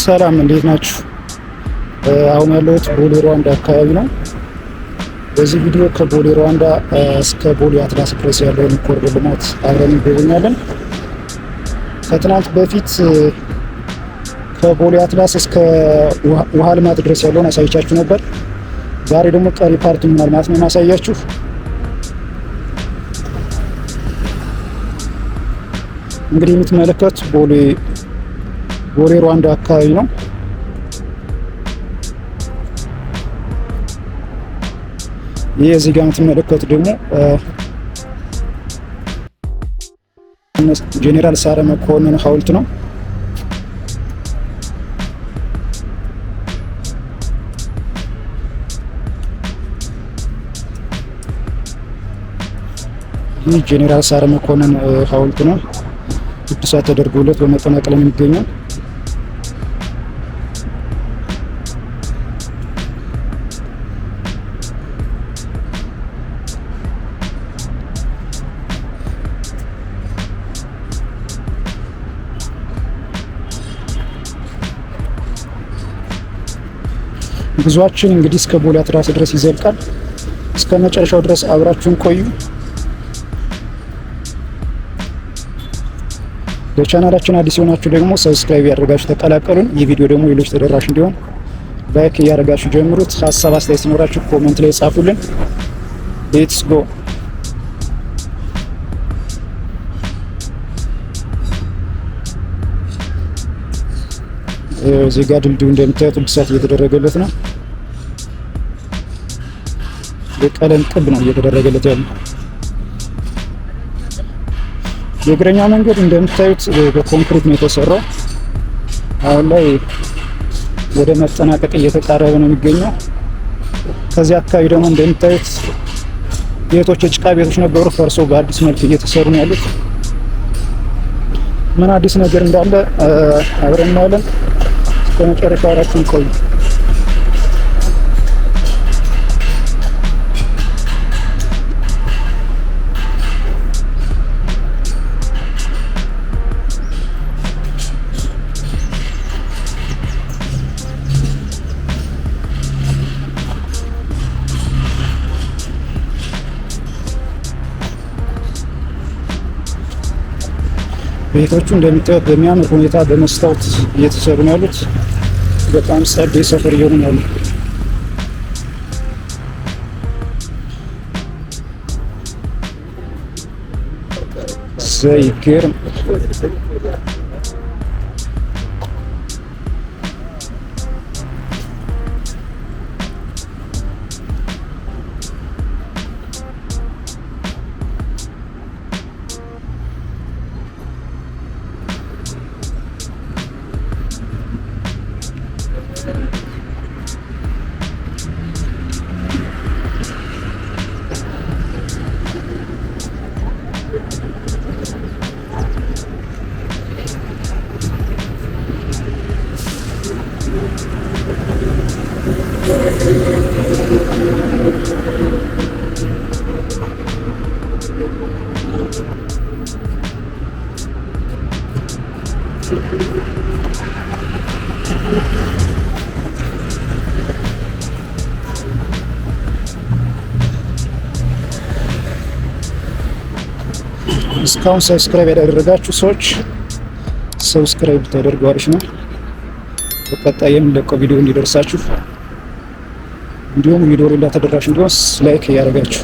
ሰላም እንዴት ናችሁ? አሁን ያለሁት ቦሌ ሩዋንዳ አካባቢ ነው። በዚህ ቪዲዮ ከቦሌ ሩዋንዳ እስከ ቦሌ አትላስ ድረስ ያለውን ኮሪደር ልማት አብረን እንጎበኛለን። ከትናንት በፊት ከቦሌ አትላስ እስከ ውሃ ልማት ድረስ ያለውን አሳይቻችሁ ነበር። ዛሬ ደግሞ ቀሪ ፓርት ምናል ማለት ነው ማሳያችሁ። እንግዲህ የምትመለከቱት ቦሌ ሩዋንዳ አካባቢ ነው። ይህ እዚህ ጋር የምትመለከቱት ደግሞ ጄኔራል ሳረ መኮንን ሐውልት ነው። ይህ ጄኔራል ሳረ መኮንን ሐውልት ነው። እድሳት ተደርጎለት በመጠናቀል ላይ የሚገኘው ጉዟችን እንግዲህ እስከ ቦሌ አትላስ ድረስ ይዘልቃል። እስከ መጨረሻው ድረስ አብራችሁን ቆዩ። ለቻናላችን አዲስ የሆናችሁ ደግሞ ሰብስክራይብ ያደርጋችሁ ተቀላቀሉን። ይህ ቪዲዮ ደግሞ ሌሎች ተደራሽ እንዲሆን ላይክ እያደረጋችሁ ጀምሩት። ሀሳብ አስተያየት ሲኖራችሁ ኮሜንት ላይ ጻፉልን። ሌትስ ጎ። እዚህ ጋር ድልድዩ እንደምታዩት እድሳት እየተደረገለት ነው። የቀለም ቅብ ነው እየተደረገለት ያለው። የእግረኛ መንገድ እንደምታዩት በኮንክሪት ነው የተሰራው። አሁን ላይ ወደ መጠናቀቅ እየተቃረበ ነው የሚገኘው። ከዚህ አካባቢ ደግሞ እንደምታዩት ቤቶች የጭቃ ቤቶች ነበሩ፣ ፈርሶ በአዲስ መልክ እየተሰሩ ነው ያሉት። ምን አዲስ ነገር እንዳለ አብረን እናያለን። እስከ መጨረሻ አብራችሁን ቆዩ። ቤቶቹ እንደምታዩት በሚያምር ሁኔታ በመስታወት እየተሰሩ ነው ያሉት። በጣም ጸዴ ሰፈር እየሆኑ ነው ያሉት። ዘይገርም እስካሁን ሰብስክራይብ ያደረጋችሁ ሰዎች ሰብስክራይብ ታደርጉ አሪፍ ነው። በቀጣይ የምንለቀው ቪዲዮ እንዲደርሳችሁ እንዲሁም ቪዲዮ ሌላ ተደራሽ እንዲሆን ላይክ እያደረጋችሁ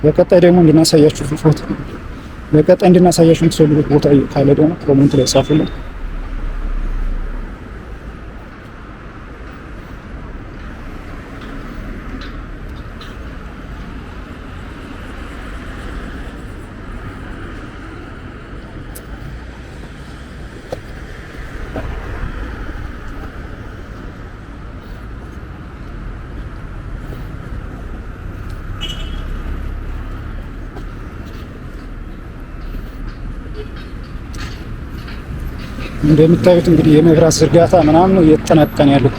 በቀጣይ ደግሞ እንድናሳያችሁ የምትፈልጉት ቦታ ካለ ደግሞ ኮሜንት ላይ ጻፉልን። እንደምታዩት እንግዲህ የመብራት ዝርጋታ ምናምን ነው እየተጠናቀቀ ያለው።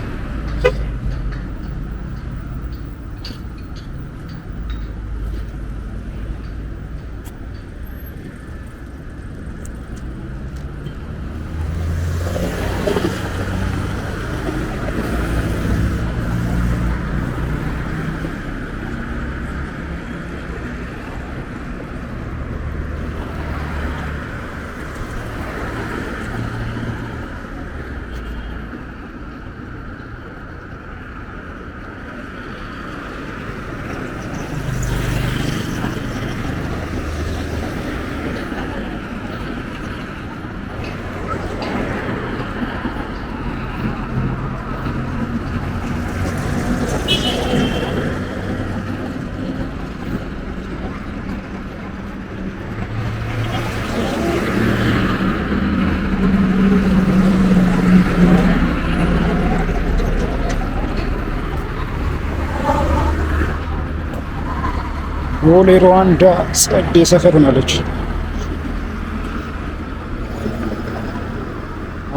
ቦሌ ሩዋንዳ ጸዴ ሰፈር ሆናለች።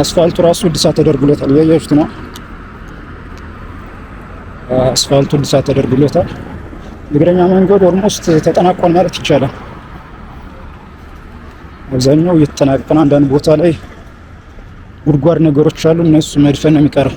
አስፋልቱ ራሱ እድሳት ተደርጎለታል። ያያችሁት ነው። አስፋልቱ እድሳት ተደርጎለታል። እግረኛ መንገድ ኦልሞስት ተጠናቋል ማለት ይቻላል። አብዛኛው እየተጠናቀቀ፣ አንዳንድ ቦታ ላይ ጉድጓድ ነገሮች አሉ። እነሱ መድፈን ነው የሚቀረው።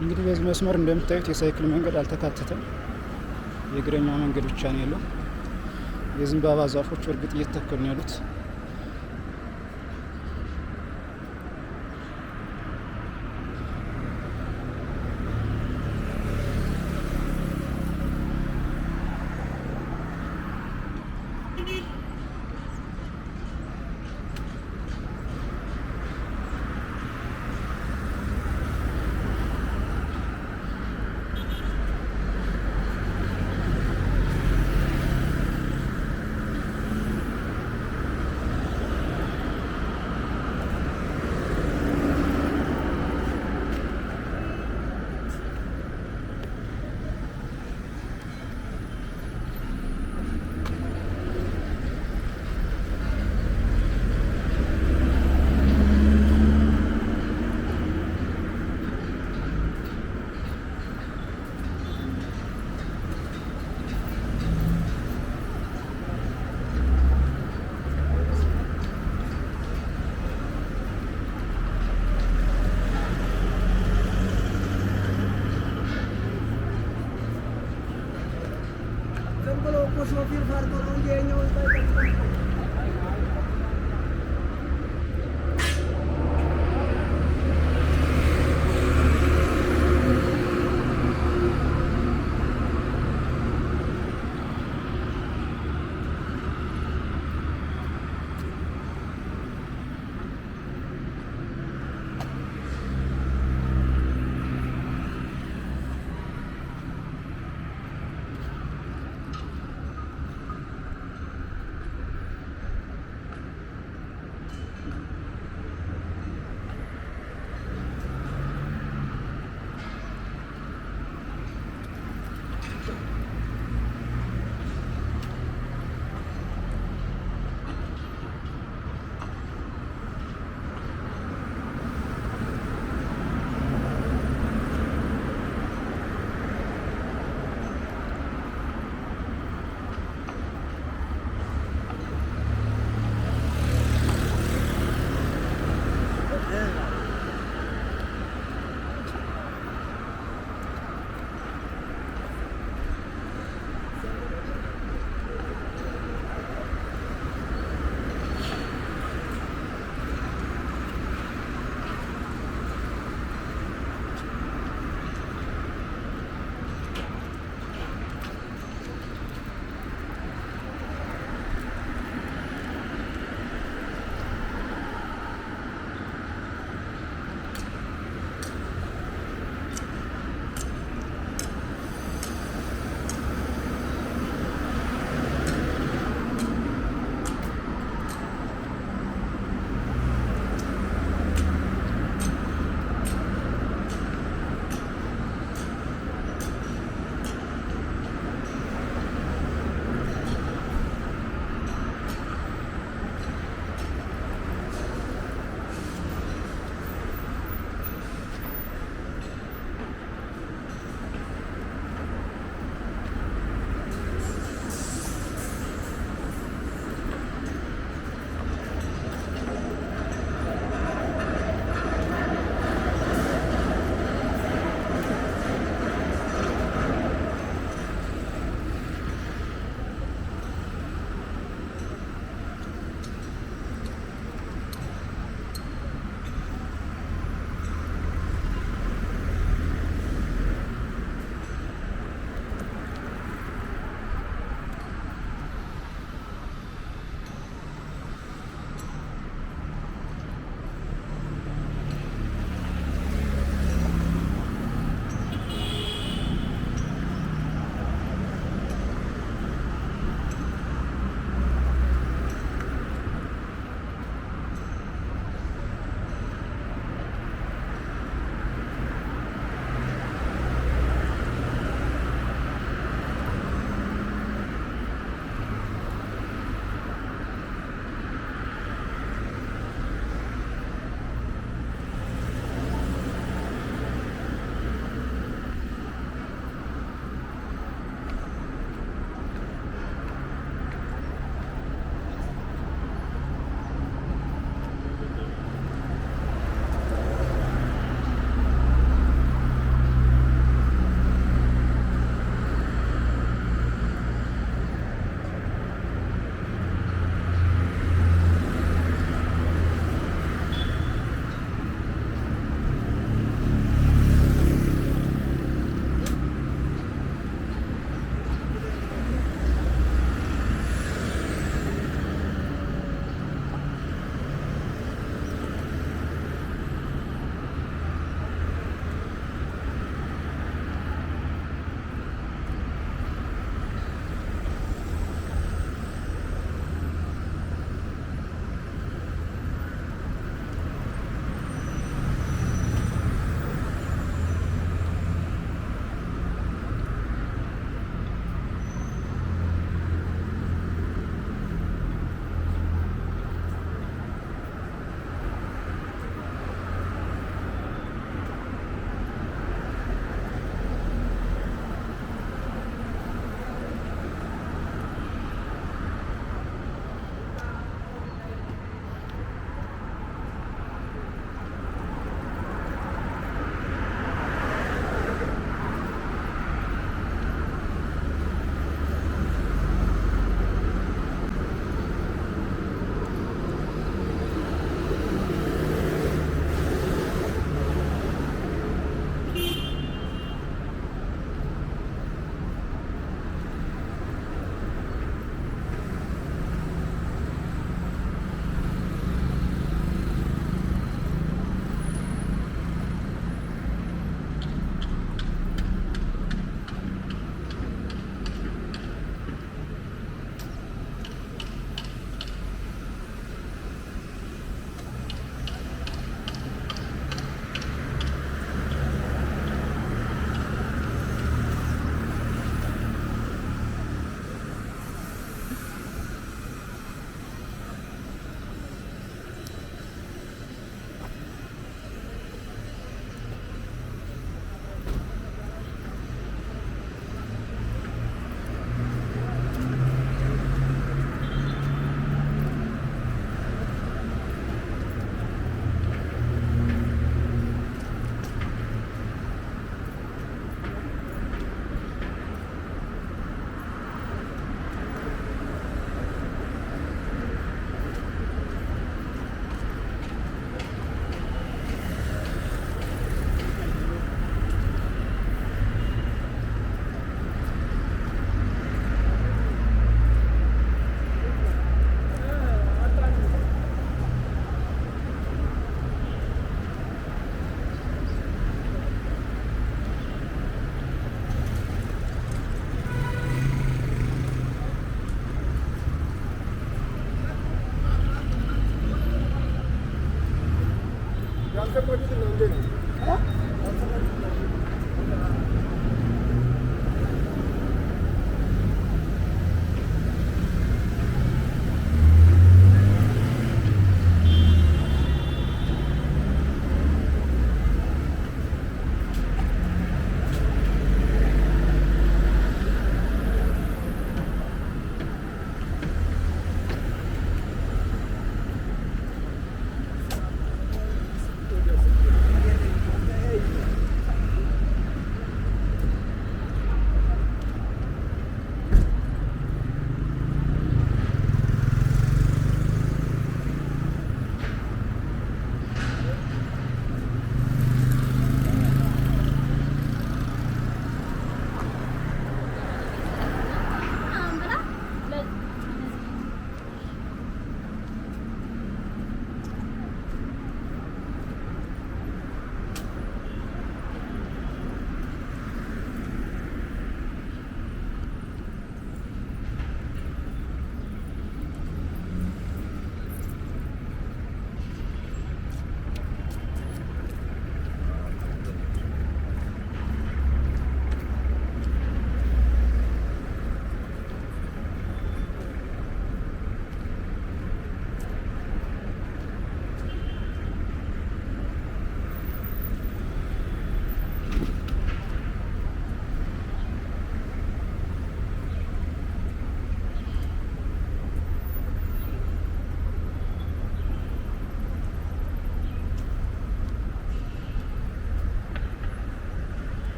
እንግዲህ በዚህ መስመር እንደምታዩት የሳይክል መንገድ አልተካተተም። የእግረኛ መንገድ ብቻ ነው ያለው። የዘንባባ ዛፎች እርግጥ እየተተከሉ ነው ያሉት።